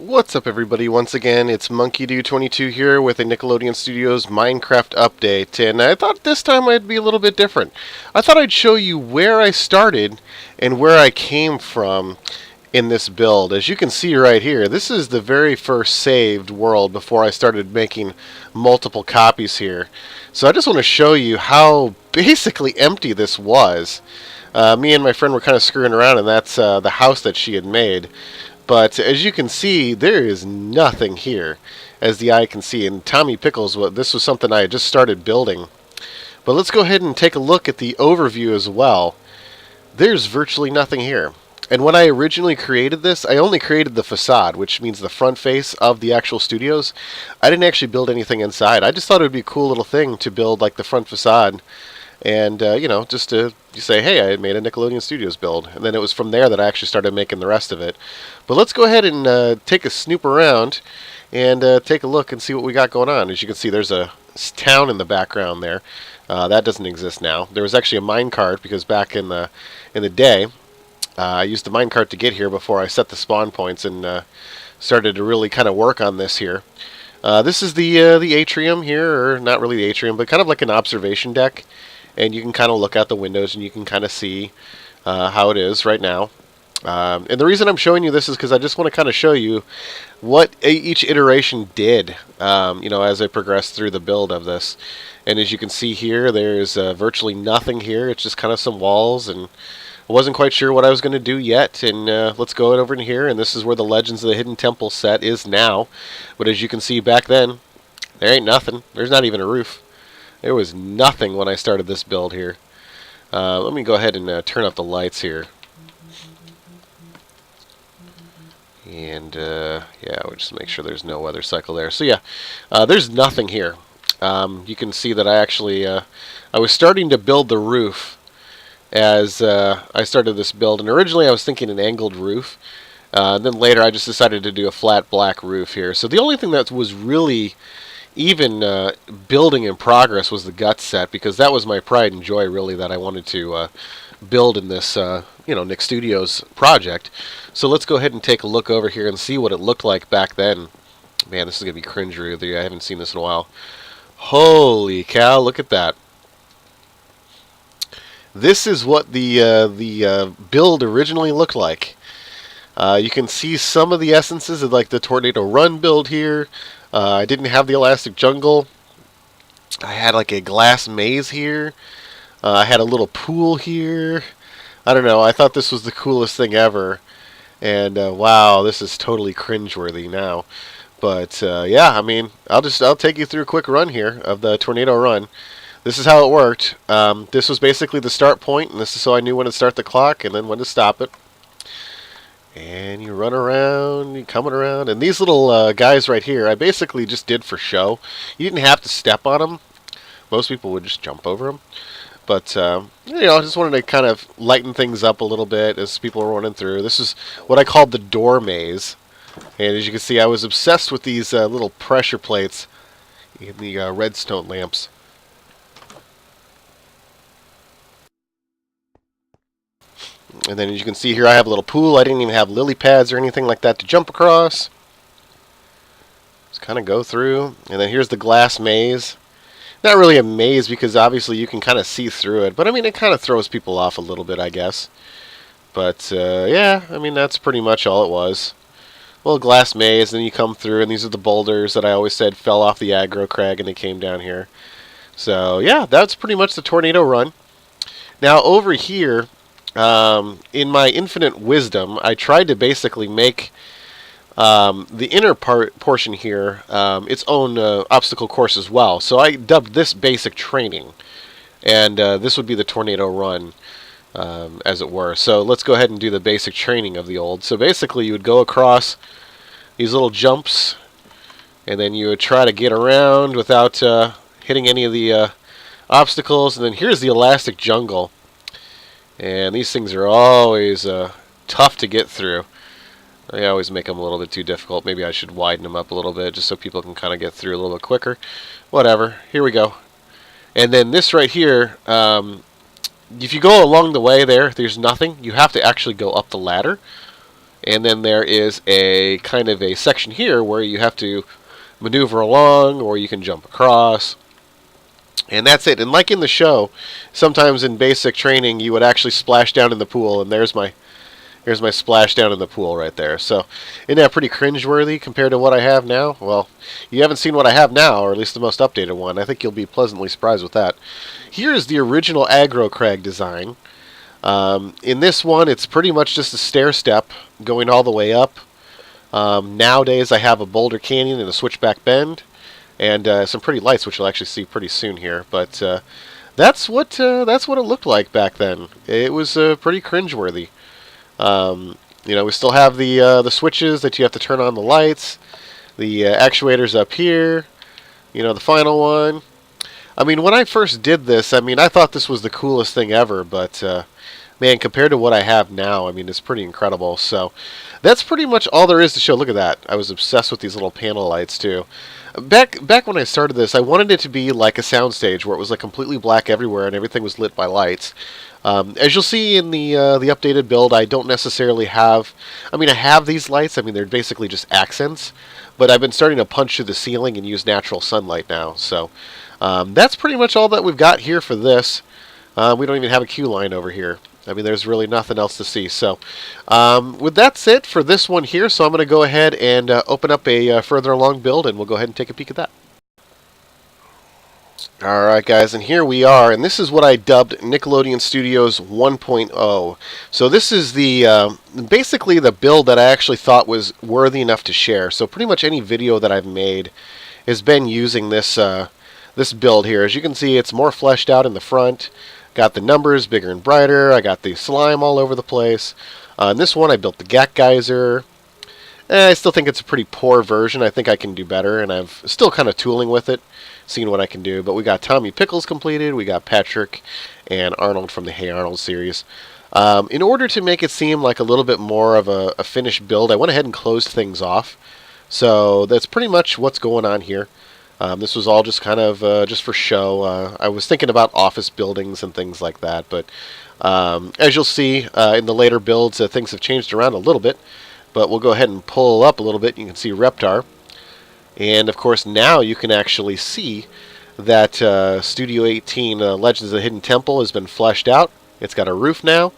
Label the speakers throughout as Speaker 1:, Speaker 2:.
Speaker 1: What's up, everybody? Once again, it's MonkeyDoo22 here with a Nickelodeon Studios Minecraft update, and I thought this time I'd be a little bit different. I thought I'd show you where I started and where I came from in this build. As you can see right here, this is the very first saved world before I started making multiple copies here. So I just want to show you how basically empty this was. Me and my friend were kind of screwing around, and that's the house that she had made. But as you can see, there is nothing here, as the eye can see. And Tommy Pickles, this was something I had just started building. But let's go ahead and take a look at the overview as well. There's virtually nothing here. And when I originally created this, I only created the facade, which means the front face of the actual studios. I didn't actually build anything inside. I just thought it would be a cool little thing to build like the front facade. And, you know, just to say, hey, I had made a Nickelodeon Studios build. And then it was from there that I actually started making the rest of it. But let's go ahead and take a snoop around and take a look and see what we got going on. As you can see, there's a town in the background there. That doesn't exist now. There was actually a minecart because back in the day, I used the minecart to get here before I set the spawn points and started to really kind of work on this here. This is the atrium here, or not really the atrium, but kind of like an observation deck. And you can kind of look out the windows and you can kind of see how it is right now. And the reason I'm showing you this is because I just want to kind of show you what each iteration did, you know, as I progressed through the build of this. And as you can see here, there's virtually nothing here. It's just kind of some walls, and I wasn't quite sure what I was going to do yet. And let's go over in here, and this is where the Legends of the Hidden Temple set is now. But as you can see back then, there ain't nothing. There's not even a roof. There was nothing when I started this build here. Let me go ahead and turn off the lights here. And, yeah, we'll just make sure there's no weather cycle there. So, yeah, there's nothing here. You can see that I actually, I was starting to build the roof as I started this build. And originally I was thinking an angled roof. And then later I just decided to do a flat black roof here. So the only thing that was really even building in progress was the gut set, because that was my pride and joy really that I wanted to build in this you know, Nick Studios project. So let's go ahead and take a look over here and see what it looked like back then. Man, this is gonna be cringeworthy. I haven't seen this in a while. Holy cow, look at that. This is what the build originally looked like. You can see some of the essences of like the Tornado Run build here. I didn't have the elastic jungle. I had like a glass maze here. I had a little pool here. I don't know. I thought this was the coolest thing ever. And wow, this is totally cringeworthy now. But yeah, I mean, I'll take you through a quick run here of the Tornado Run. This is how it worked. This was basically the start point, and this is so I knew when to start the clock and then when to stop it. And you run around, you're coming around, and these little guys right here, I basically just did for show. You didn't have to step on them. Most people would just jump over them. But, you know, I just wanted to kind of lighten things up a little bit as people were running through. This is what I called the door maze. And as you can see, I was obsessed with these little pressure plates in the redstone lamps. And then as you can see here, I have a little pool. I didn't even have lily pads or anything like that to jump across. Just kind of go through. And then here's the glass maze. Not really a maze because obviously you can kind of see through it. But I mean, it kind of throws people off a little bit, I guess. But yeah, I mean, that's pretty much all it was. Little glass maze, and then you come through, and these are the boulders that I always said fell off the aggro crag and they came down here. So yeah, that's pretty much the Tornado Run. Now over here, in my infinite wisdom, I tried to basically make the inner portion here its own obstacle course as well. So I dubbed this basic training, and this would be the Tornado Run, as it were. So let's go ahead and do the basic training of the old. So basically you would go across these little jumps, and then you would try to get around without hitting any of the obstacles. And then here's the elastic jungle. And these things are always tough to get through. I always make them a little bit too difficult. Maybe I should widen them up a little bit just so people can kind of get through a little bit quicker. Whatever. Here we go. And then this right here, if you go along the way there's nothing. You have to actually go up the ladder. And then there is a kind of a section here where you have to maneuver along, or you can jump across. And that's it. And like in the show, sometimes in basic training, you would actually splash down in the pool, and there's my splash down in the pool right there. So, isn't that pretty cringeworthy compared to what I have now? Well, you haven't seen what I have now, or at least the most updated one. I think you'll be pleasantly surprised with that. Here is the original aggro crag design. In this one, it's pretty much just a stair step going all the way up. Nowadays, I have a boulder canyon and a switchback bend, and some pretty lights, which you'll actually see pretty soon here. But that's what it looked like back then. It was pretty cringeworthy. We still have the switches that you have to turn on the lights, the actuators up here, the final one. I mean, when I first did this, I mean, I thought this was the coolest thing ever, but man, compared to what I have now, I mean, it's pretty incredible. So that's pretty much all there is to show. Look at that. I was obsessed with these little panel lights too. Back when I started this, I wanted it to be like a soundstage where it was like completely black everywhere and everything was lit by lights. As you'll see in the updated build, I don't necessarily have... I mean, I have these lights. I mean, they're basically just accents. But I've been starting to punch through the ceiling and use natural sunlight now. So that's pretty much all that we've got here for this. We don't even have a queue line over here. I mean, there's really nothing else to see. So with that's it for this one here. So I'm going to go ahead and open up a further along build, and we'll go ahead and take a peek at that. Alright guys, and here we are, and this is what I dubbed Nickelodeon Studios 1.0. So this is the basically the build that I actually thought was worthy enough to share. So pretty much any video that I've made has been using this this build here. As you can see, it's more fleshed out in the front. Got the numbers bigger and brighter. I got the slime all over the place. In this one, I built the Gak Geyser. I still think it's a pretty poor version. I think I can do better, and I'm still kind of tooling with it, seeing what I can do. But we got Tommy Pickles completed. We got Patrick and Arnold from the Hey Arnold series. In order to make it seem like a little bit more of a finished build, I went ahead and closed things off. So that's pretty much what's going on here. This was all just kind of just for show. I was thinking about office buildings and things like that. But as you'll see in the later builds, things have changed around a little bit. But we'll go ahead and pull up a little bit. You can see Reptar. And, of course, now you can actually see that Studio 18 Legends of the Hidden Temple has been fleshed out. It's got a roof now.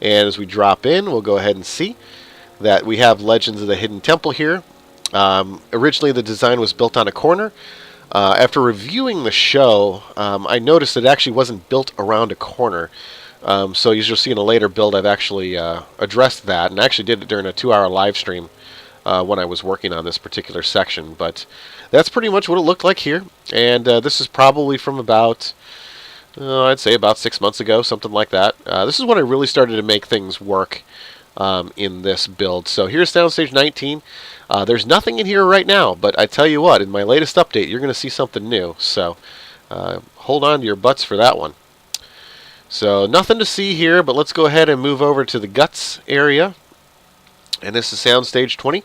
Speaker 1: And as we drop in, we'll go ahead and see that we have Legends of the Hidden Temple here. Originally, the design was built on a corner. After reviewing the show, I noticed it actually wasn't built around a corner. So as you'll see in a later build, I've actually addressed that, and I actually did it during a 2-hour live stream when I was working on this particular section. But that's pretty much what it looked like here, and this is probably from about, I'd say about 6 months ago, something like that. This is when I really started to make things work in this build. So here's Soundstage 19. There's nothing in here right now, but I tell you what, in my latest update, you're going to see something new. So hold on to your butts for that one. So nothing to see here, but let's go ahead and move over to the guts area. And this is Soundstage 20.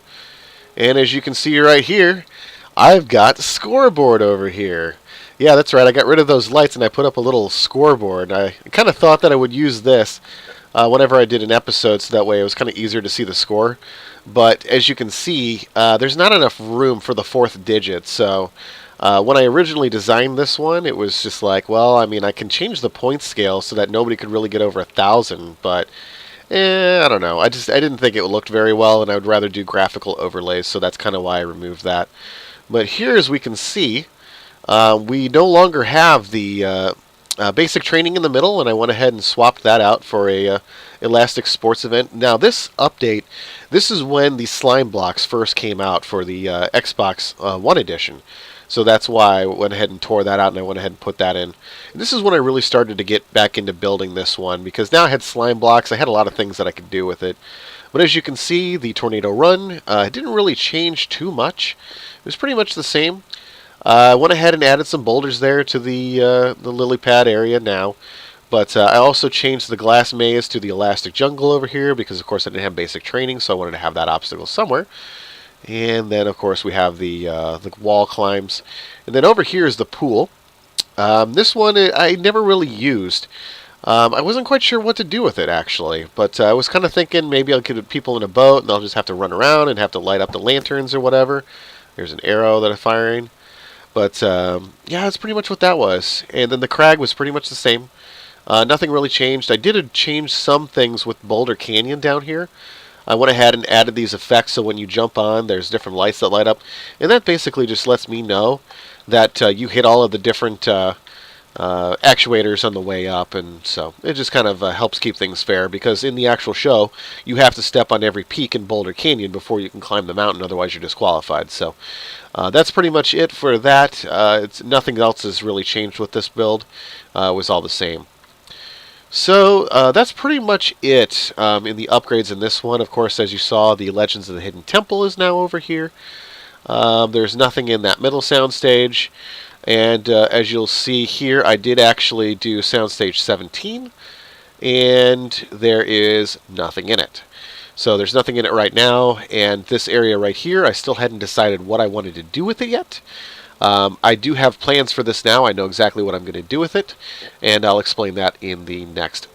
Speaker 1: And as you can see right here, I've got scoreboard over here. Yeah, that's right. I got rid of those lights and I put up a little scoreboard. I kind of thought that I would use this whenever I did an episode, so that way it was kind of easier to see the score. But as you can see, there's not enough room for the 4th digit. So when I originally designed this one, it was just like, well, I mean, I can change the point scale so that nobody could really get over 1,000, but I don't know. I didn't think it looked very well, and I would rather do graphical overlays, so that's kind of why I removed that. But here, as we can see, we no longer have the basic training in the middle, and I went ahead and swapped that out for a Elastic Sports event. Now, this update, this is when the slime blocks first came out for the Xbox One edition. So that's why I went ahead and tore that out, and I went ahead and put that in. And this is when I really started to get back into building this one, because now I had slime blocks. I had a lot of things that I could do with it. But as you can see, the Tornado Run didn't really change too much. It was pretty much the same. I went ahead and added some boulders there to the lily pad area now. But I also changed the glass maze to the elastic jungle over here, because of course I didn't have basic training, so I wanted to have that obstacle somewhere. And then, of course, we have the wall climbs. And then over here is the pool. This one I never really used. I wasn't quite sure what to do with it, actually, but I was kind of thinking maybe I'll get people in a boat and they'll just have to run around and have to light up the lanterns or whatever. There's an arrow that I'm firing. But, yeah, that's pretty much what that was. And then the crag was pretty much the same. Nothing really changed. I did change some things with Boulder Canyon down here. I went ahead and added these effects so when you jump on, there's different lights that light up. And that basically just lets me know that you hit all of the different actuators on the way up, and so it just kind of helps keep things fair, because in the actual show you have to step on every peak in Boulder Canyon before you can climb the mountain, otherwise you're disqualified. So that's pretty much it for that. Nothing else has really changed with this build. It was all the same. So that's pretty much it in the upgrades in this one. Of course, as you saw, the Legends of the Hidden Temple is now over here. There's nothing in that middle soundstage. And as you'll see here, I did actually do Soundstage 17, and there is nothing in it. So there's nothing in it right now, and this area right here, I still hadn't decided what I wanted to do with it yet. I do have plans for this now. I know exactly what I'm going to do with it, and I'll explain that in the next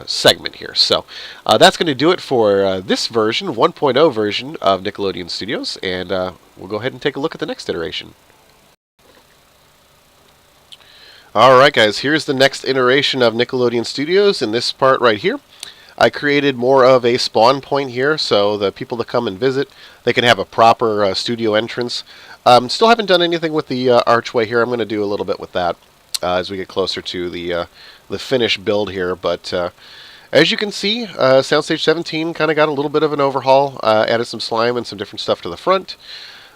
Speaker 1: segment here. So that's going to do it for this version, 1.0 version of Nickelodeon Studios, and we'll go ahead and take a look at the next iteration. Alright guys, here's the next iteration of Nickelodeon Studios. In this part right here, I created more of a spawn point here, so the people that come and visit, they can have a proper studio entrance. Still haven't done anything with the archway here. I'm going to do a little bit with that as we get closer to the finished build here. But as you can see, Soundstage 17 kind of got a little bit of an overhaul. Added some slime and some different stuff to the front.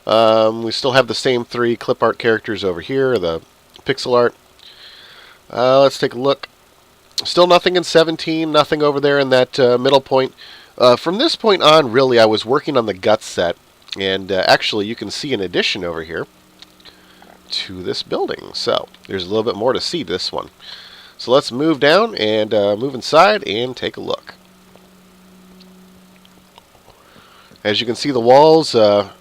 Speaker 1: We still have the same 3 clip art characters over here, the pixel art. Let's take a look. Still nothing in 17, nothing over there in that middle point. From this point on, really, I was working on the Guts set, and actually you can see an addition over here to this building. So there's a little bit more to see this one. So let's move down and move inside and take a look. As you can see, the walls,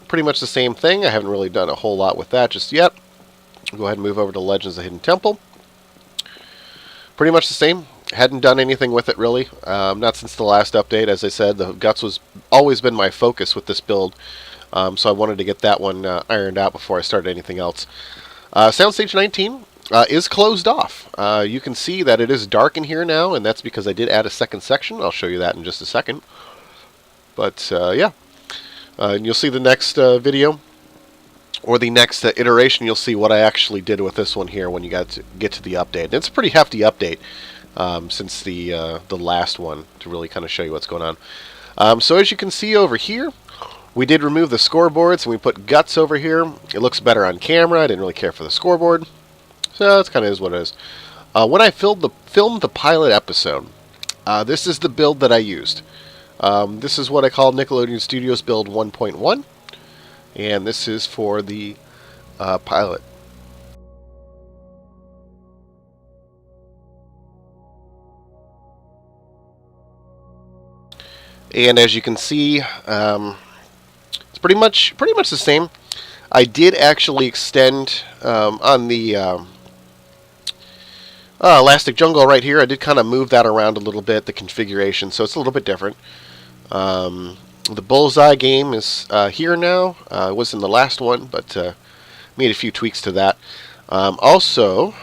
Speaker 1: pretty much the same thing. I haven't really done a whole lot with that just yet. Go ahead and move over to Legends of the Hidden Temple. Pretty much the same. Hadn't done anything with it really. Not since the last update. As I said, the Guts was always been my focus with this build. So I wanted to get that one ironed out before I started anything else. Soundstage 19 is closed off. You can see that it is dark in here now, and that's because I did add a second section. I'll show you that in just a second. But yeah. And you'll see the next video, or the next iteration, you'll see what I actually did with this one here when you get to the update. And it's a pretty hefty update since the last one, to really kind of show you what's going on. So as you can see over here, we did remove the scoreboards and we put Guts over here. It looks better on camera. I didn't really care for the scoreboard, so that's kind of is what it is. When I filmed the pilot episode, this is the build that I used. This is what I call Nickelodeon Studios Build 1.1. And this is for the pilot. And as you can see, it's pretty much the same. I did actually extend on the Elastic Jungle right here. I did kind of move that around a little bit, the configuration, so it's a little bit different. The Bullseye game is here now. It was in the last one, but made a few tweaks to that. Also,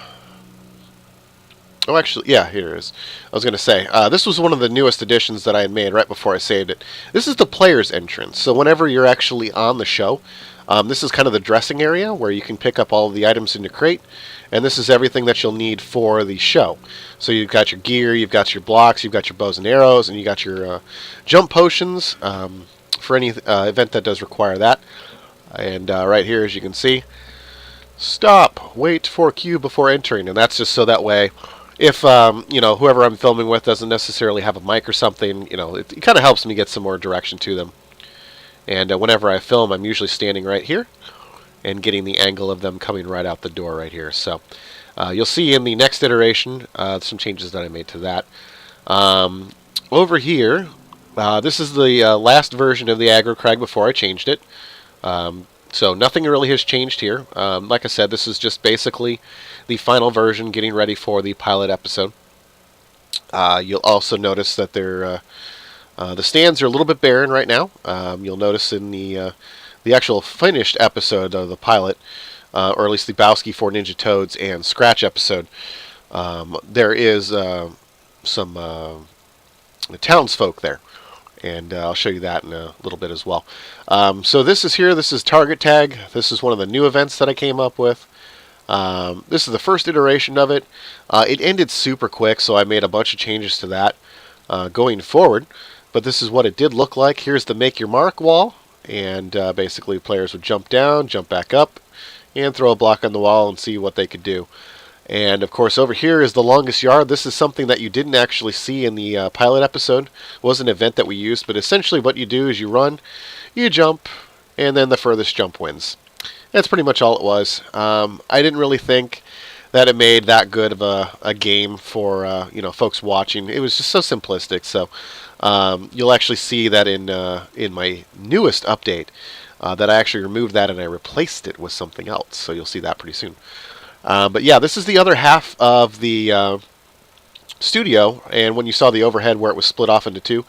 Speaker 1: oh, actually, yeah, here it is. I was going to say, this was one of the newest additions that I had made right before I saved it. This is the player's entrance. So whenever you're actually on the show, this is kind of the dressing area where you can pick up all of the items in your crate. And this is everything that you'll need for the show. So you've got your gear, you've got your blocks, you've got your bows and arrows, and you got your jump potions for any event that does require that. And right here, as you can see, stop, wait for cue before entering. And that's just so that way, if you know, whoever I'm filming with doesn't necessarily have a mic or something, you know, it kind of helps me get some more direction to them. And whenever I film, I'm usually standing right here and getting the angle of them coming right out the door right here. So you'll see in the next iteration some changes that I made to that. Over here, this is the last version of the aggro crag before I changed it. So nothing really has changed here. Like I said, this is just basically the final version, getting ready for the pilot episode. You'll also notice that the stands are a little bit barren right now. You'll notice in the actual finished episode of the pilot, or at least the Bowski for Ninja Toads and Scratch episode, there is some townsfolk there. And I'll show you that in a little bit as well. So this is here. This is Target Tag. This is one of the new events that I came up with. This is the first iteration of it. It ended super quick, so I made a bunch of changes to that going forward. But this is what it did look like. Here's the Make Your Mark wall. And basically players would jump down, jump back up, and throw a block on the wall and see what they could do. And of course over here is the longest yard. This is something that you didn't actually see in the pilot episode. It was an event that we used, but essentially what you do is you run, you jump, and then the furthest jump wins. That's pretty much all it was. I didn't really think that it made that good of a game for folks watching. It was just so simplistic. So you'll actually see that in my newest update that I actually removed that and I replaced it with something else. So you'll see that pretty soon. But yeah, this is the other half of the studio, and when you saw the overhead where it was split off into two,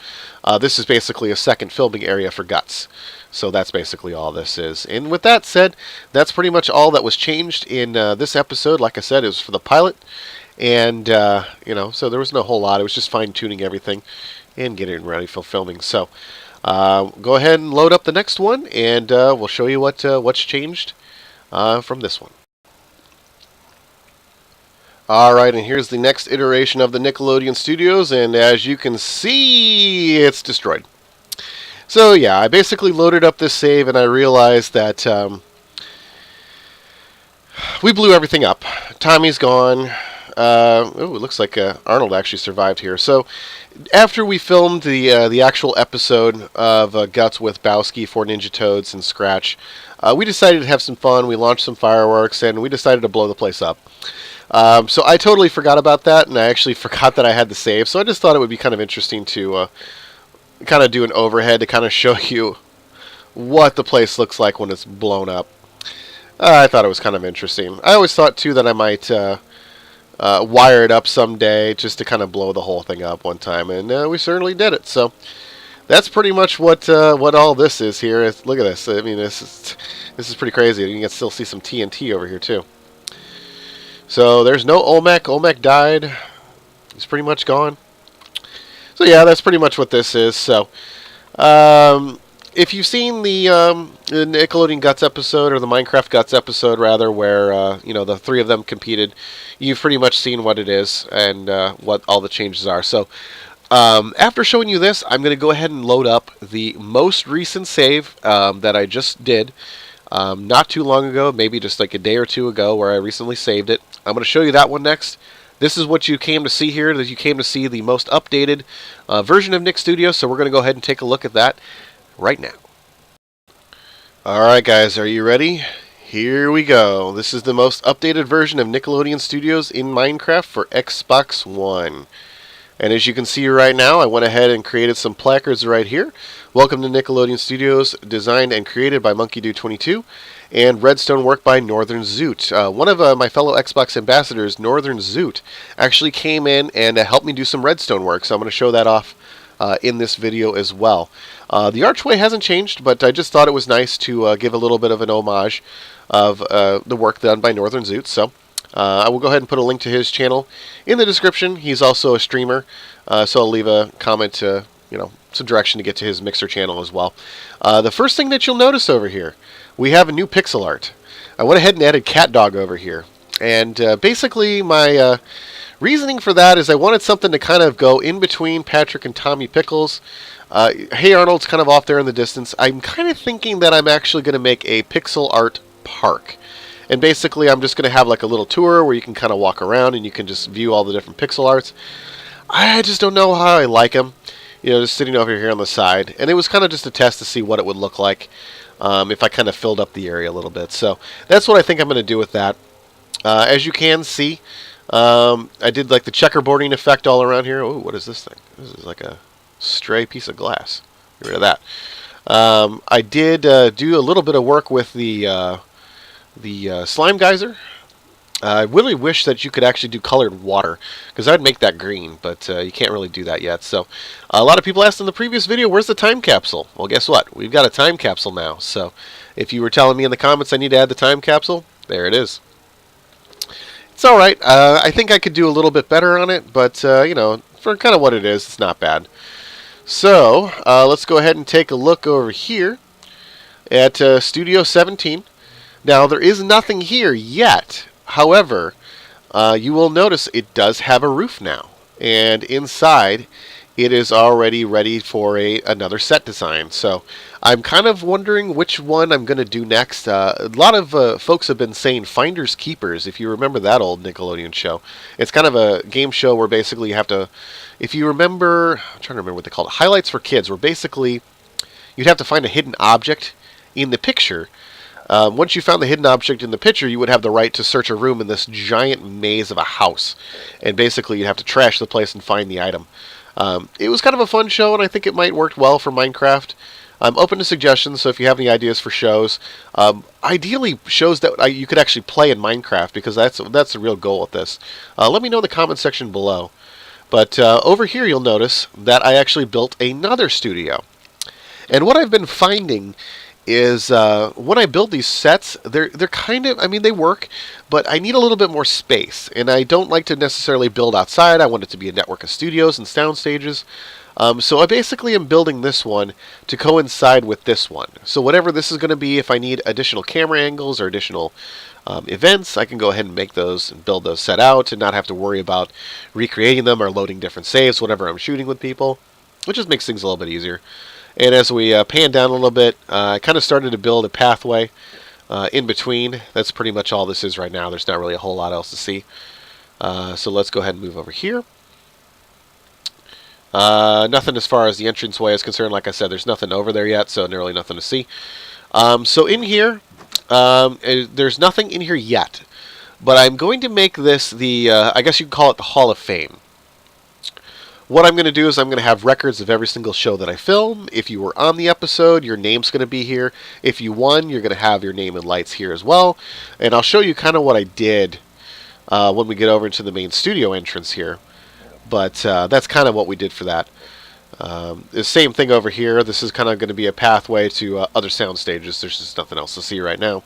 Speaker 1: this is basically a second filming area for Guts. So that's basically all this is. And with that said, that's pretty much all that was changed in this episode. Like I said, it was for the pilot, and so there was no whole lot. It was just fine-tuning everything and getting it ready for filming. So go ahead and load up the next one, and we'll show you what's changed from this one. Alright, and here's the next iteration of the Nickelodeon Studios, and as you can see, it's destroyed. So yeah, I basically loaded up this save and I realized that we blew everything up. Tommy's gone. It looks like Arnold actually survived here. So after we filmed the actual episode of Guts with Bowski for Ninja Toads and Scratch, we decided to have some fun. We launched some fireworks and we decided to blow the place up. So I totally forgot about that, and I actually forgot that I had the save. So I just thought it would be kind of interesting to kind of do an overhead to kind of show you what the place looks like when it's blown up. I thought it was kind of interesting. I always thought too that I might wire it up someday just to kind of blow the whole thing up one time, and we certainly did it. So that's pretty much what all this is here. Look at this. I mean, this is pretty crazy. You can still see some TNT over here too. So there's no Olmec. Olmec died. He's pretty much gone. So yeah, that's pretty much what this is. So if you've seen the Nickelodeon Guts episode, or the Minecraft Guts episode rather, where the three of them competed, you've pretty much seen what it is and what all the changes are. So after showing you this, I'm going to go ahead and load up the most recent save that I just did. Not too long ago, maybe just like a day or two ago, where I recently saved it. I'm going to show you that one next. This is what you came to see here. That you came to see the most updated version of Nick Studios, so we're going to go ahead and take a look at that right now. Alright guys, are you ready? Here we go. This is the most updated version of Nickelodeon Studios in Minecraft for Xbox One. And as you can see right now, I went ahead and created some placards right here. Welcome to Nickelodeon Studios, designed and created by MonkeyDo22, and redstone work by NorthernZoot. One of my fellow Xbox ambassadors, NorthernZoot, actually came in and helped me do some redstone work, so I'm going to show that off in this video as well. The archway hasn't changed, but I just thought it was nice to give a little bit of an homage of the work done by NorthernZoot. So I will go ahead and put a link to his channel in the description. He's also a streamer, so I'll leave a comment to, some direction to get to his Mixer channel as well. The first thing that you'll notice over here, we have a new pixel art. I went ahead and added Cat Dog over here. And basically my reasoning for that is I wanted something to kind of go in between Patrick and Tommy Pickles. Hey Arnold's kind of off there in the distance. I'm kind of thinking that I'm actually going to make a pixel art park. And basically I'm just going to have like a little tour where you can kind of walk around and you can just view all the different pixel arts. I just don't know how I like them. Just sitting over here on the side. And it was kind of just a test to see what it would look like if I kind of filled up the area a little bit. So that's what I think I'm going to do with that. As you can see, I did like the checkerboarding effect all around here. Oh, what is this thing? This is like a stray piece of glass. Get rid of that. I did do a little bit of work with the slime geyser. I really wish that you could actually do colored water, because I'd make that green, but you can't really do that yet. So a lot of people asked in the previous video, where's the time capsule? Well, guess what? We've got a time capsule now. So if you were telling me in the comments I need to add the time capsule, there it is. It's alright. I think I could do a little bit better on it, but, you know, for kind of what it is, it's not bad. So let's go ahead and take a look over here at Studio 17. Now, there is nothing here yet. However, you will notice it does have a roof now. And inside, it is already ready for another set design. So I'm kind of wondering which one I'm going to do next. A lot of folks have been saying Finders Keepers, if you remember that old Nickelodeon show. It's kind of a game show where basically you have to, if you remember, I'm trying to remember what they called it, Highlights for Kids, where basically you'd have to find a hidden object in the picture. Once you found the hidden object in the picture, you would have the right to search a room in this giant maze of a house. And basically, you'd have to trash the place and find the item. It was kind of a fun show, and I think it might work well for Minecraft. I'm open to suggestions, so if you have any ideas for shows, ideally shows that you could actually play in Minecraft, because that's the real goal with this. Let me know in the comment section below. But over here, you'll notice that I actually built another studio. And what I've been finding is when I build these sets, they're kind of, I mean, they work, but I need a little bit more space. And I don't like to necessarily build outside. I want it to be a network of studios and sound stages. So I basically am building this one to coincide with this one. So whatever this is going to be, if I need additional camera angles or additional events, I can go ahead and make those and build those set out and not have to worry about recreating them or loading different saves whenever I'm shooting with people, which just makes things a little bit easier. And as we pan down a little bit, I kind of started to build a pathway in between. That's pretty much all this is right now. There's not really a whole lot else to see. So let's go ahead and move over here. Nothing as far as the entranceway is concerned. Like I said, there's nothing over there yet, so really nothing to see. So in here, there's nothing in here yet. But I'm going to make this the, I guess you could call it the Hall of Fame. What I'm going to do is I'm going to have records of every single show that I film. If you were on the episode, your name's going to be here. If you won, you're going to have your name and lights here as well. And I'll show you kind of what I did when we get over into the main studio entrance here. But that's kind of what we did for that. The same thing over here. This is kind of going to be a pathway to other sound stages. There's just nothing else to see right now.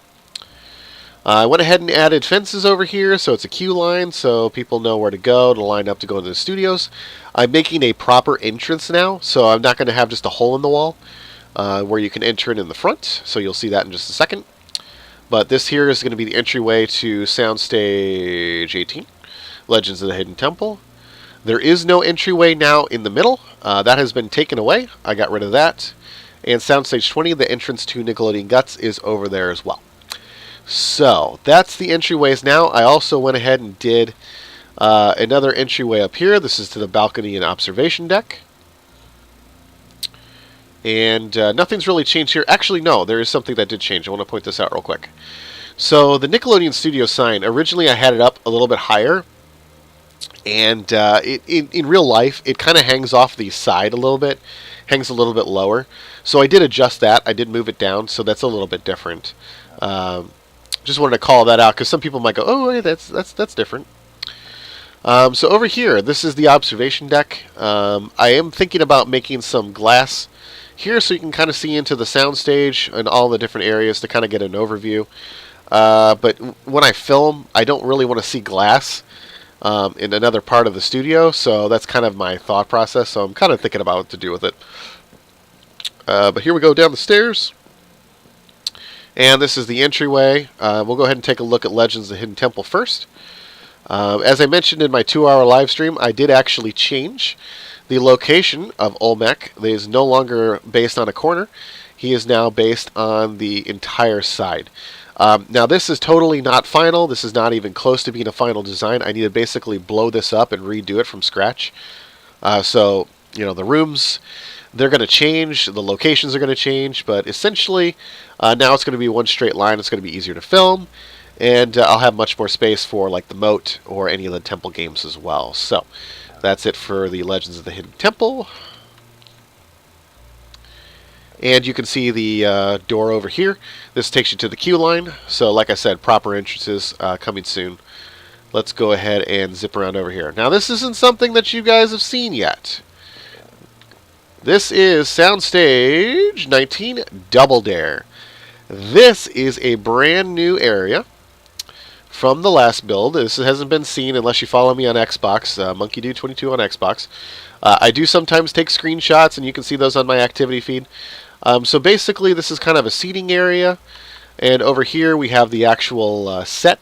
Speaker 1: I went ahead and added fences over here, so it's a queue line, so people know where to go to line up to go into the studios. I'm making a proper entrance now, so I'm not going to have just a hole in the wall where you can enter it in the front, so you'll see that in just a second. But this here is going to be the entryway to Soundstage 18, Legends of the Hidden Temple. There is no entryway now in the middle. That has been taken away. I got rid of that. And Soundstage 20, the entrance to Nickelodeon Guts, is over there as well. So that's the entryways now. I also went ahead and did another entryway up here. This is to the balcony and observation deck. And nothing's really changed here. Actually, no, there is something that did change. I want to point this out real quick. So the Nickelodeon Studios sign, originally I had it up a little bit higher. And in real life, it kind of hangs off the side a little bit. Hangs a little bit lower. So I did adjust that. I did move it down, so that's a little bit different. Just wanted to call that out because some people might go, "Oh, hey, that's different." So over here, this is the observation deck. I am thinking about making some glass here so you can kind of see into the soundstage and all the different areas to kind of get an overview. But when I film, I don't really want to see glass in another part of the studio, so that's kind of my thought process. So I'm kind of thinking about what to do with it. But here we go down the stairs. And this is the entryway. We'll go ahead and take a look at Legends of the Hidden Temple first. As I mentioned in my 2-hour live stream, I did actually change the location of Olmec. He is no longer based on a corner. He is now based on the entire side. Now this is totally not final. This is not even close to being a final design. I need to basically blow this up and redo it from scratch. So, you know, the rooms, they're going to change, the locations are going to change, but essentially now it's going to be one straight line. It's going to be easier to film, and I'll have much more space for like the Moat or any of the Temple games as well. So that's it for the Legends of the Hidden Temple. And you can see the door over here. This takes you to the queue line. So like I said, proper entrances coming soon. Let's go ahead and zip around over here. Now this isn't something that you guys have seen yet. This is Soundstage 19 Double Dare. This is a brand new area from the last build. This hasn't been seen unless you follow me on Xbox, MonkeyDude22 on Xbox. I do sometimes take screenshots, and you can see those on my activity feed. So basically, this is kind of a seating area, and over here we have the actual set.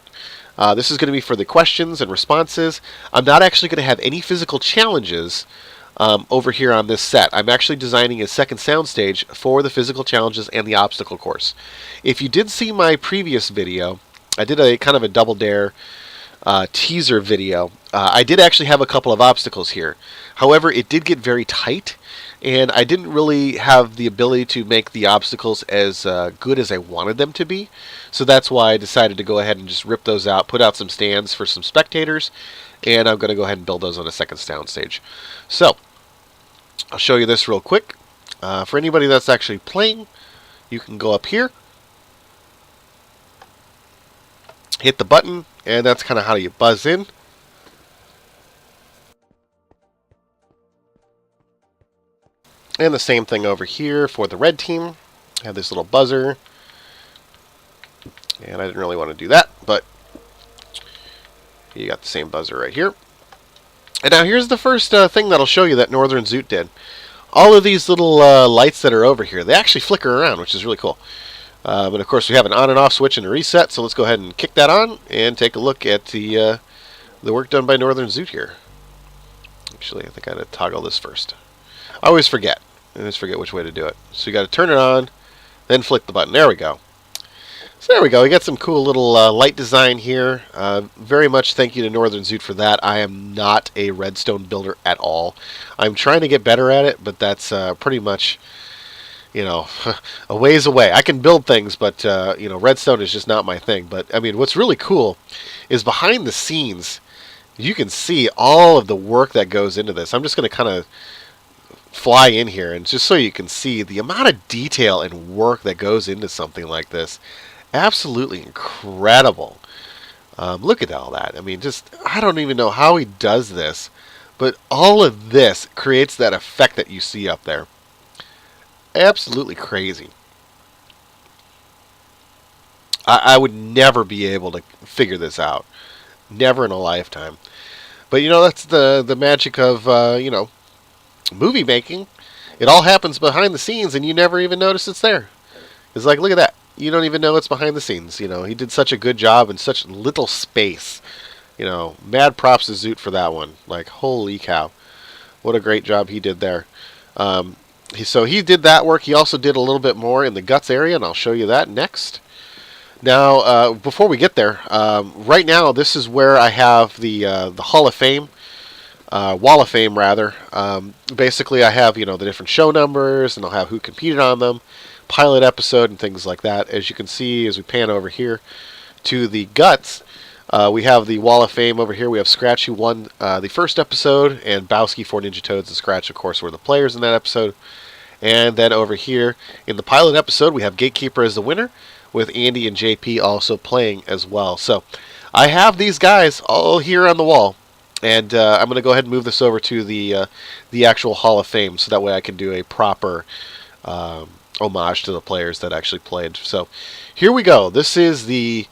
Speaker 1: This is going to be for the questions and responses. I'm not actually going to have any physical challenges over here on this set. I'm actually designing a second soundstage for the physical challenges and the obstacle course. If you did see my previous video, I did a kind of a Double Dare teaser video. I did actually have a couple of obstacles here. However, it did get very tight, and I didn't really have the ability to make the obstacles as good as I wanted them to be. So that's why I decided to go ahead and just rip those out, put out some stands for some spectators, and I'm going to go ahead and build those on a second soundstage. So, I'll show you this real quick. For anybody that's actually playing, you can go up here, hit the button, and that's kind of how you buzz in. And the same thing over here for the red team. Have this little buzzer. And I didn't really want to do that, but you got the same buzzer right here. And now here's the first thing that'll show you that NorthernZoot did. All of these little lights that are over here, they actually flicker around, which is really cool. But of course we have an on and off switch and a reset, so let's go ahead and kick that on and take a look at the work done by NorthernZoot here. Actually, I think I had to toggle this first. I always forget. I always forget which way to do it. So you got to turn it on, then flick the button. There we go. So there we go. We got some cool little light design here. Very much thank you to NorthernZoot for that. I am not a redstone builder at all. I'm trying to get better at it, but that's pretty much, you know, a ways away. I can build things, but you know, redstone is just not my thing. But I mean, what's really cool is behind the scenes, you can see all of the work that goes into this. I'm just going to kind of fly in here and just so you can see the amount of detail and work that goes into something like this. Absolutely incredible. Look at all that. I mean, just, I don't even know how he does this, but all of this creates that effect that you see up there. Absolutely crazy. I would never be able to figure this out. Never in a lifetime. But you know, that's the magic of you know, movie making. It all happens behind the scenes and you never even notice it's there. It's like, look at that. You don't even know it's behind the scenes. You know, he did such a good job in such little space. You know, mad props to Zoot for that one. Like, holy cow. What a great job he did there. So he did that work. He also did a little bit more in the guts area, and I'll show you that next. Now, before we get there, right now this is where I have the Hall of Fame, Wall of Fame rather. Basically, I have, you know, the different show numbers, and I'll have who competed on them, pilot episode, and things like that. As you can see, as we pan over here to the guts, we have the Wall of Fame over here. We have Scratch, who won the first episode, and Bowski, 4 Ninja Toads, and Scratch, of course, were the players in that episode. And then over here in the pilot episode, we have Gatekeeper as the winner, with Andy and JP also playing as well. So I have these guys all here on the wall, and I'm going to go ahead and move this over to the actual Hall of Fame, so that way I can do a proper homage to the players that actually played. So here we go. This is the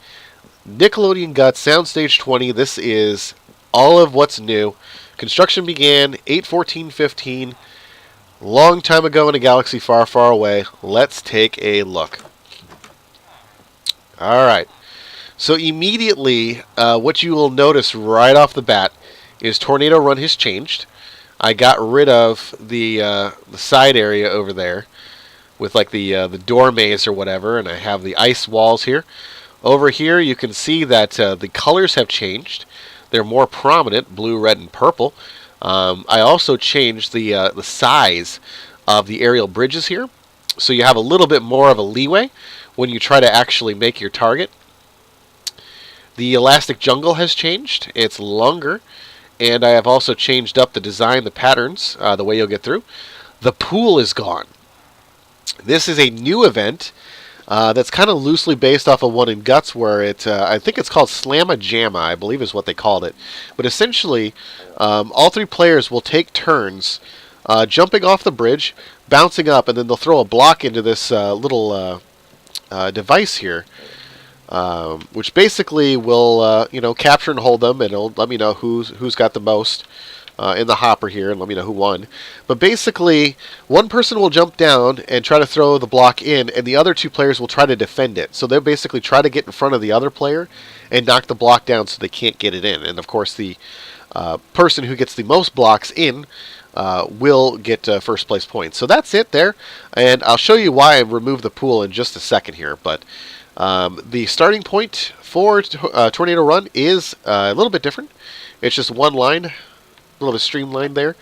Speaker 1: Nickelodeon Guts Soundstage 20. This is all of what's new. Construction began 8/14/15, long time ago in a galaxy far, far away. Let's take a look. Alright, so immediately what you will notice right off the bat is Tornado Run has changed. I got rid of the side area over there with like the door maze or whatever, and I have the ice walls here. Over here you can see that the colors have changed. They're more prominent, blue, red, and purple. I also changed the size of the aerial bridges here, so you have a little bit more of a leeway when you try to actually make your target. The elastic jungle has changed. It's longer, and I have also changed up the design, the patterns, the way you'll get through. The pool is gone. This is a new event that's kind of loosely based off of one in Guts, where I think it's called Slamma Jamma, I believe is what they called it. But essentially, all three players will take turns jumping off the bridge, bouncing up, and then they'll throw a block into this little device here, which basically will capture and hold them, and it'll let me know who's got the most in the hopper here, and let me know who won. But basically, one person will jump down and try to throw the block in, and the other two players will try to defend it. So they'll basically try to get in front of the other player and knock the block down so they can't get it in. And of course, the person who gets the most blocks in will get first place points. So that's it there, and I'll show you why I removed the pool in just a second here. But the starting point for Tornado Run is a little bit different. It's just one line, a little bit streamlined there,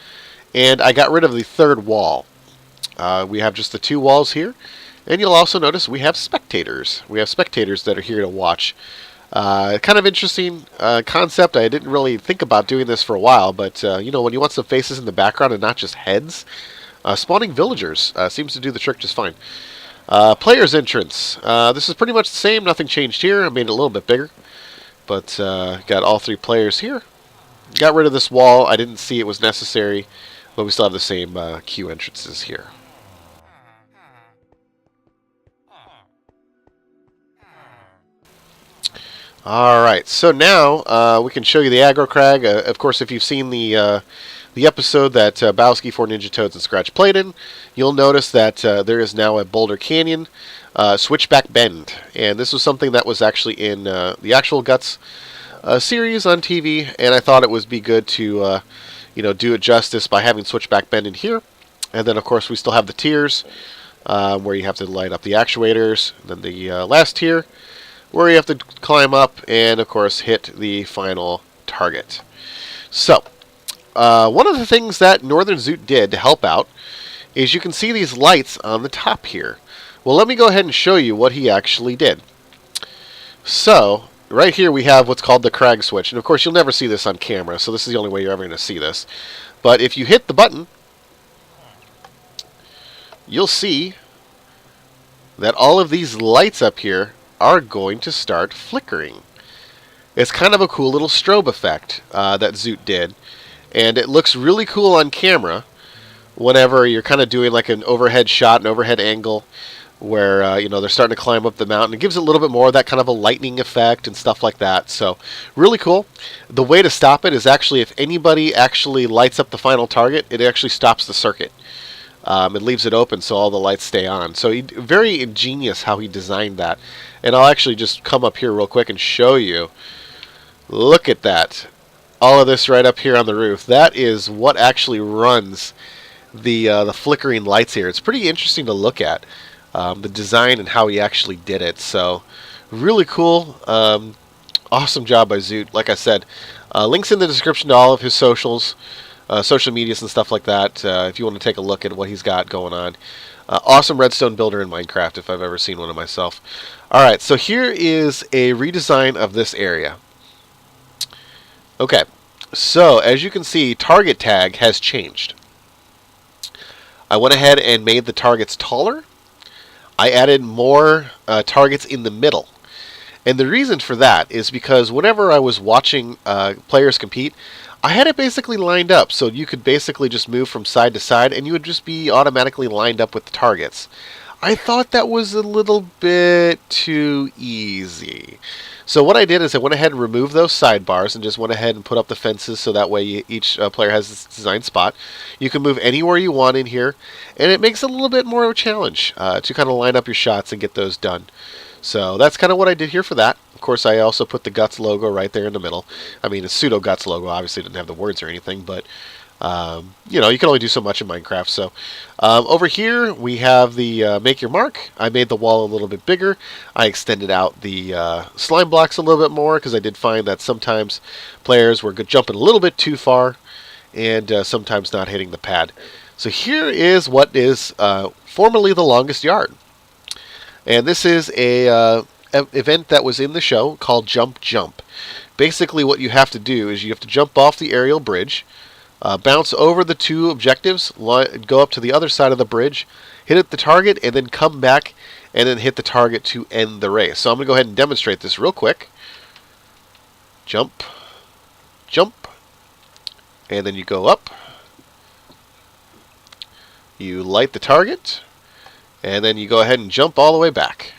Speaker 1: and I got rid of the third wall. We have just the two walls here, and you'll also notice we have spectators. We have spectators that are here to watch. Kind of interesting concept. I didn't really think about doing this for a while, but when you want some faces in the background and not just heads, spawning villagers seems to do the trick just fine. Player's entrance. This is pretty much the same. Nothing changed here. I made it a little bit bigger, but got all three players here. Got rid of this wall. I didn't see it was necessary, but we still have the same queue entrances here. Alright, so now we can show you the aggro crag. Of course, if you've seen the episode that Bowski for Ninja Toads and Scratch played in, you'll notice that there is now a Boulder Canyon switchback bend. And this was something that was actually in the actual Guts series on TV, and I thought it would be good to do it justice by having switchback bend in here. And then, of course, we still have the tiers where you have to light up the actuators. And then the last tier, where you have to climb up and, of course, hit the final target. So, one of the things that NorthernZoot did to help out is you can see these lights on the top here. Well, let me go ahead and show you what he actually did. So, right here we have what's called the crag switch. And, of course, you'll never see this on camera, so this is the only way you're ever going to see this. But if you hit the button, you'll see that all of these lights up here are going to start flickering. It's kind of a cool little strobe effect that Zoot did, and it looks really cool on camera whenever you're kind of doing like an overhead shot, an overhead angle, where they're starting to climb up the mountain. It gives it a little bit more of that kind of a lightning effect and stuff like that. So really cool. The way to stop it is actually if anybody actually lights up the final target, it actually stops the circuit. It leaves it open so all the lights stay on. So very ingenious how he designed that. And I'll actually just come up here real quick and show you. Look at that. All of this right up here on the roof. That is what actually runs the flickering lights here. It's pretty interesting to look at. The design and how he actually did it. So really cool. Awesome job by Zoot. Like I said, links in the description to all of his socials. Social medias and stuff like that, if you want to take a look at what he's got going on. Awesome redstone builder in Minecraft, if I've ever seen one of myself. Alright, so here is a redesign of this area. Okay, so as you can see, target tag has changed. I went ahead and made the targets taller. I added more targets in the middle. And the reason for that is because whenever I was watching players compete, I had it basically lined up, so you could basically just move from side to side, and you would just be automatically lined up with the targets. I thought that was a little bit too easy. So what I did is I went ahead and removed those sidebars and just went ahead and put up the fences so that way each player has its designed spot. You can move anywhere you want in here, and it makes it a little bit more of a challenge to kind of line up your shots and get those done. So that's kind of what I did here for that. Of course, I also put the Guts logo right there in the middle. I mean, a pseudo Guts logo. Obviously, didn't have the words or anything, but you can only do so much in Minecraft. So over here we have the make your mark. I made the wall a little bit bigger. I extended out the slime blocks a little bit more because I did find that sometimes players were jumping a little bit too far and sometimes not hitting the pad. So here is what is formerly the longest yard. And this is a event that was in the show called Jump Jump. Basically what you have to do is you have to jump off the aerial bridge, bounce over the 2 objectives, go up to the other side of the bridge, hit at the target, and then come back and then hit the target to end the race. So I'm going to go ahead and demonstrate this real quick. Jump, jump, and then you go up. You light the target, and then you go ahead and jump all the way back.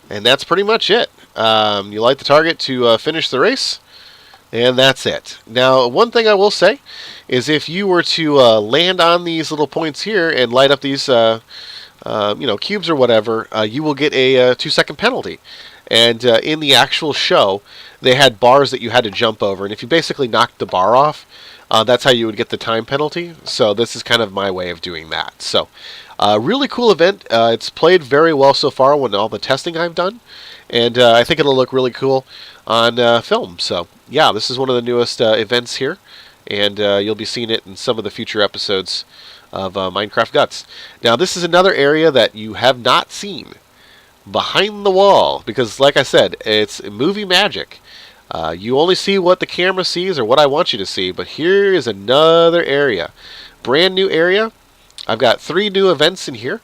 Speaker 1: And that's pretty much it. You light the target to finish the race, and that's it. Now, one thing I will say is if you were to land on these little points here and light up these cubes or whatever, you will get a 2-second penalty. And in the actual show, they had bars that you had to jump over. And if you basically knocked the bar off, that's how you would get the time penalty. So this is kind of my way of doing that. So really cool event. It's played very well so far with all the testing I've done. And I think it'll look really cool on film. So yeah, this is one of the newest events here. And you'll be seeing it in some of the future episodes of Minecraft Guts. Now this is another area that you have not seen. Behind the wall, because like I said, it's movie magic. You only see what the camera sees or what I want you to see, but here is another area. Brand new area. I've got 3 new events in here.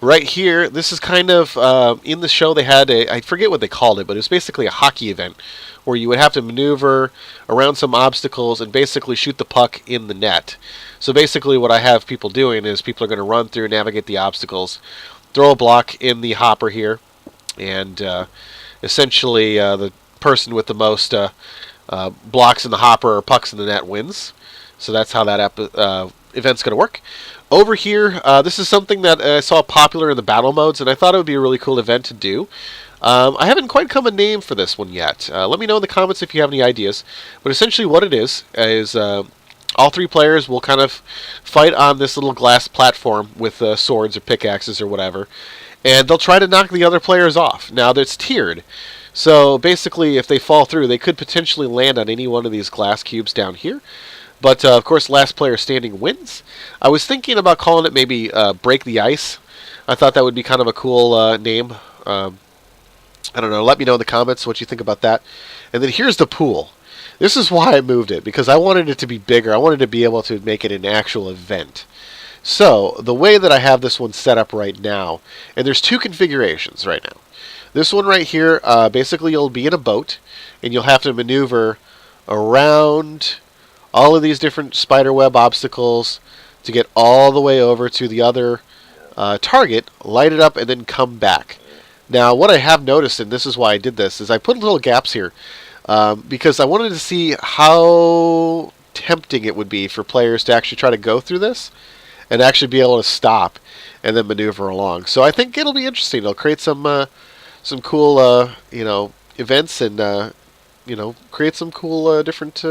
Speaker 1: Right here, this is kind of, in the show they had I forget what they called it, but it was basically a hockey event where you would have to maneuver around some obstacles and basically shoot the puck in the net. So basically what I have people doing is people are going to run through, navigate the obstacles, throw a block in the hopper here, and essentially the person with the most blocks in the hopper or pucks in the net wins. So that's how that event's going to work. Over here, this is something that I saw popular in the battle modes, and I thought it would be a really cool event to do. I haven't quite come a name for this one yet. Let me know in the comments if you have any ideas. But essentially what it is all 3 players will kind of fight on this little glass platform with swords or pickaxes or whatever. And they'll try to knock the other players off. Now, it's tiered. So basically, if they fall through, they could potentially land on any one of these glass cubes down here. But, of course, last player standing wins. I was thinking about calling it maybe Break the Ice. I thought that would be kind of a cool name. I don't know. Let me know in the comments what you think about that. And then here's the pool. This is why I moved it, because I wanted it to be bigger. I wanted to be able to make it an actual event. So, the way that I have this one set up right now, and there's 2 configurations right now. This one right here, basically you'll be in a boat, and you'll have to maneuver around all of these different spiderweb obstacles to get all the way over to the other target, light it up, and then come back. Now, what I have noticed, and this is why I did this, is I put little gaps here. Because I wanted to see how tempting it would be for players to actually try to go through this and actually be able to stop and then maneuver along. So I think it'll be interesting. It'll create some cool events and create some cool different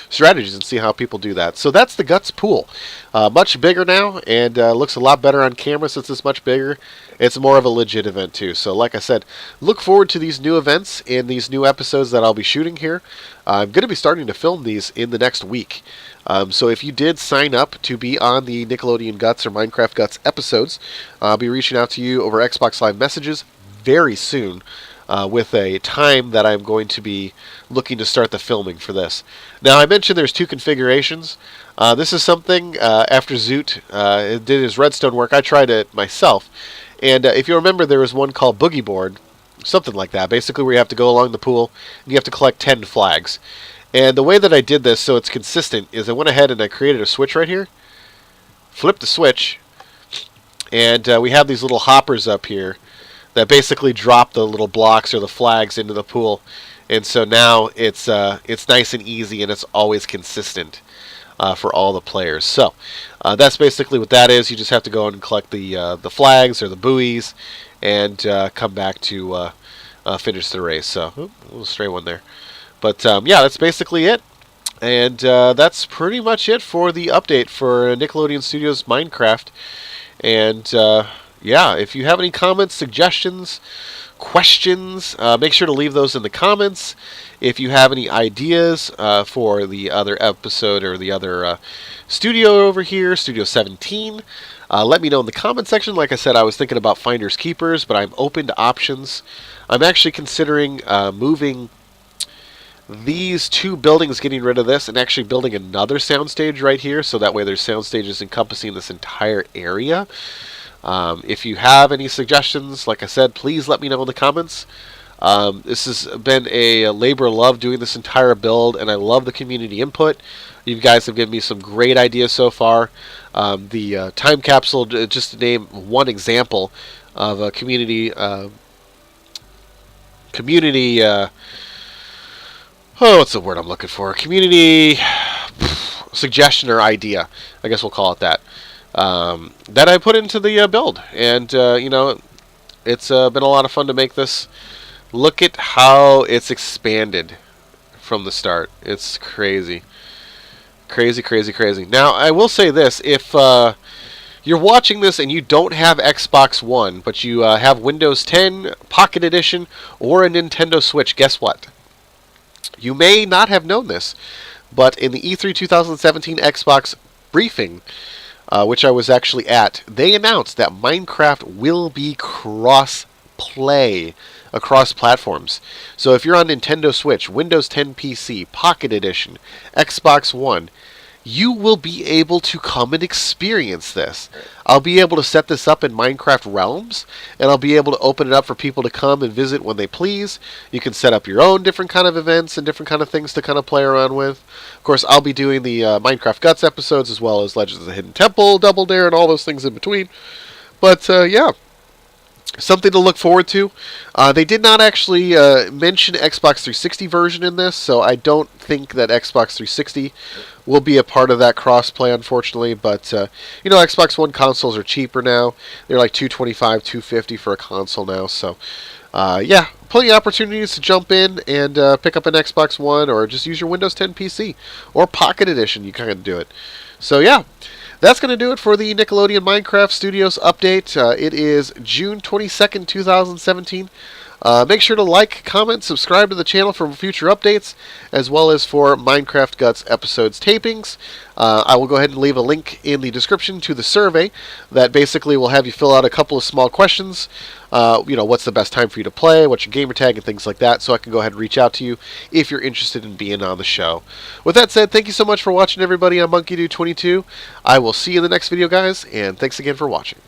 Speaker 1: strategies and see how people do that. So that's the Guts pool. Much bigger now, and looks a lot better on camera since it's much bigger. It's more of a legit event too. So like I said, look forward to these new events and these new episodes that I'll be shooting here. I'm going to be starting to film these in the next week. So if you did sign up to be on the Nickelodeon Guts or Minecraft Guts episodes, I'll be reaching out to you over Xbox Live messages very soon. With a time that I'm going to be looking to start the filming for this. Now, I mentioned there's 2 configurations. This is something after Zoot did his redstone work. I tried it myself. And if you remember, there was one called Boogie Board, something like that. Basically, where you have to go along the pool and you have to collect 10 flags. And the way that I did this so it's consistent is I went ahead and I created a switch right here, flipped the switch, and we have these little hoppers up here that basically drop the little blocks or the flags into the pool, and so now it's nice and easy and it's always consistent for all the players. So that's basically what that is. You just have to go and collect the flags or the buoys and come back to finish the race. So a little stray one there, but yeah, that's basically it. And that's pretty much it for the update for Nickelodeon Studios Minecraft. And yeah, if you have any comments, suggestions, questions, make sure to leave those in the comments. If you have any ideas for the other episode or the other studio over here, Studio 17, let me know in the comment section. Like I said, I was thinking about Finders Keepers, but I'm open to options. I'm actually considering moving these two buildings, getting rid of this, and actually building another soundstage right here, so that way there's sound stages encompassing this entire area. If you have any suggestions, like I said, please let me know in the comments. This has been a labor of love doing this entire build, and I love the community input. You guys have given me some great ideas so far. The time capsule, just to name one example of a community what's the word I'm looking for? Community suggestion or idea, I guess we'll call it that. That I put into the build, and you know, it's been a lot of fun to make this. Look at how it's expanded from the start. It's crazy. Crazy, crazy, crazy. Now, I will say this. If you're watching this and you don't have Xbox One, but you have Windows 10, Pocket Edition, or a Nintendo Switch, guess what? You may not have known this, but in the E3 2017 Xbox briefing, which I was actually at, they announced that Minecraft will be cross-play across platforms. So if you're on Nintendo Switch, Windows 10 PC, Pocket Edition, Xbox One, you will be able to come and experience this. I'll be able to set this up in Minecraft Realms, and I'll be able to open it up for people to come and visit when they please. You can set up your own different kind of events and different kind of things to kind of play around with. Of course, I'll be doing the Minecraft Guts episodes, as well as Legends of the Hidden Temple, Double Dare, and all those things in between. But yeah, something to look forward to. They did not actually mention Xbox 360 version in this, so I don't think that Xbox 360 will be a part of that crossplay, unfortunately. But you know, Xbox One consoles are cheaper now. They're like $225, $250 for a console now. So yeah, plenty of opportunities to jump in and pick up an Xbox One, or just use your Windows 10 PC or Pocket Edition. You kind of do it. So yeah. That's going to do it for the Nickelodeon Minecraft Studios update. It is June 22nd, 2017. Make sure to like, comment, subscribe to the channel for future updates, as well as for Minecraft Guts episodes tapings. I will go ahead and leave a link in the description to the survey that basically will have you fill out a couple of small questions. You know, what's the best time for you to play, what's your gamer tag, and things like that, so I can go ahead and reach out to you if you're interested in being on the show. With that said, thank you so much for watching, everybody. I'm MonkeyDude22. I will see you in the next video, guys, and thanks again for watching.